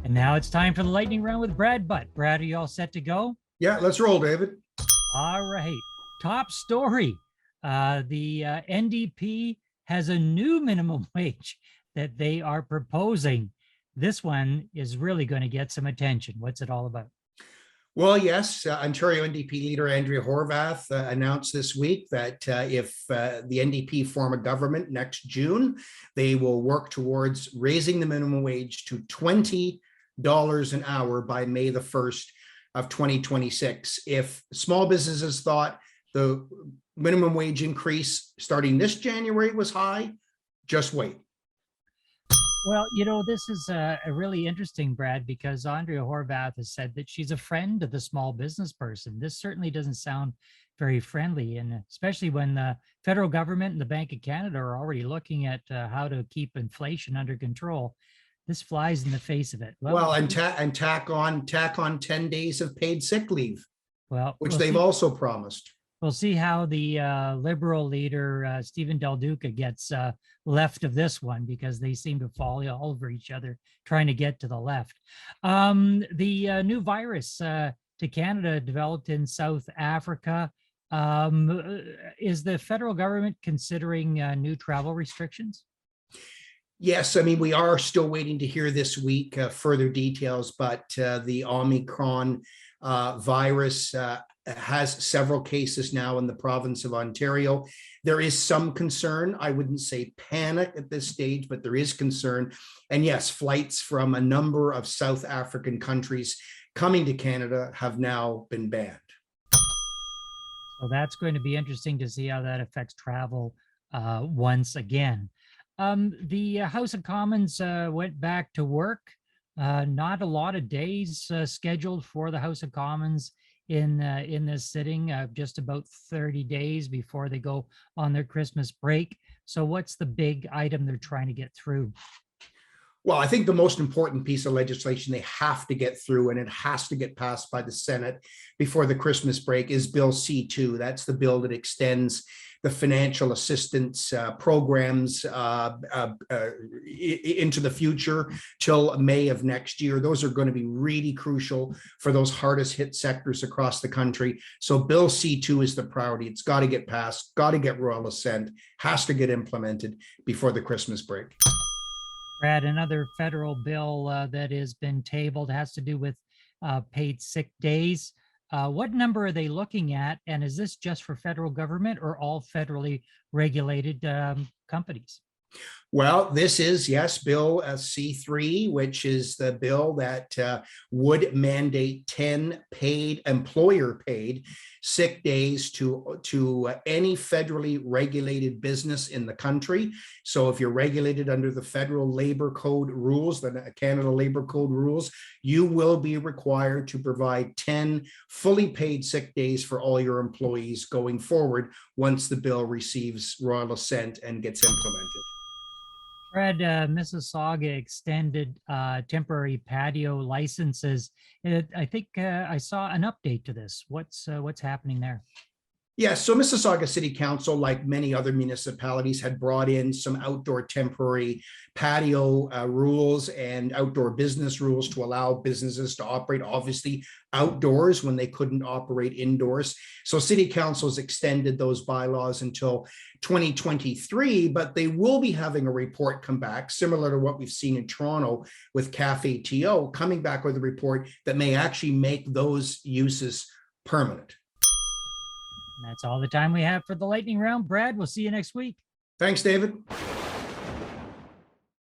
And now it's time for the lightning round with Brad Butt. Brad, are you all set to go? Yeah, let's roll, David. All right. Top story. The NDP has a new minimum wage that they are proposing. This one is really going to get some attention. What's it all about? Well, yes, Ontario NDP leader Andrea Horwath announced this week that if the NDP form a government next June, they will work towards raising the minimum wage to $20 an hour by May the 1st of 2026. If small businesses thought the minimum wage increase starting this January was high, just wait. Well, this is a really interesting, Brad, because Andrea Horwath has said that she's a friend of the small business person. This certainly doesn't sound very friendly, and especially when the federal government and the Bank of Canada are already looking at how to keep inflation under control. This flies in the face of it. Well, and tack on 10 days of paid sick leave, which they've also promised. We'll see how the Liberal leader, Stephen Del Duca, gets left of this one, because they seem to fall all over each other trying to get to the left. The new virus to Canada developed in South Africa. Is the federal government considering new travel restrictions? Yes, I mean, we are still waiting to hear this week further details, but the Omicron virus has several cases now in the province of Ontario. There is some concern. I wouldn't say panic at this stage, but there is concern. And yes, flights from a number of South African countries coming to Canada have now been banned. So that's going to be interesting to see how that affects travel once again. The House of Commons went back to work. Not a lot of days scheduled for the House of Commons in this sitting, just about 30 days before they go on their Christmas break. So what's the big item they're trying to get through? Well, I think the most important piece of legislation they have to get through, and it has to get passed by the Senate before the Christmas break, is Bill C-2. That's the bill that extends the financial assistance programs into the future till May of next year. Those are going to be really crucial for those hardest hit sectors across the country. So Bill C-2 is the priority. It's got to get passed, got to get royal assent, has to get implemented before the Christmas break. Brad, another federal bill that has been tabled has to do with paid sick days. What number are they looking at? And is this just for federal government or all federally regulated companies? Well, this is, yes, Bill C-3, which is the bill that would mandate 10 paid, employer-paid sick days to any federally regulated business in the country. So if you're regulated under the federal labor code rules, the Canada Labor Code rules, you will be required to provide 10 fully paid sick days for all your employees going forward once the bill receives royal assent and gets implemented. Brad, Mississauga extended temporary patio licenses. I think I saw an update to this. What's happening there? Yes, so Mississauga City Council, like many other municipalities, had brought in some outdoor temporary patio rules and outdoor business rules to allow businesses to operate, obviously, outdoors when they couldn't operate indoors. So City Council's extended those bylaws until 2023, but they will be having a report come back, similar to what we've seen in Toronto with Cafe TO, coming back with a report that may actually make those uses permanent. And that's all the time we have for the lightning round. Brad, we'll see you next week. Thanks, David.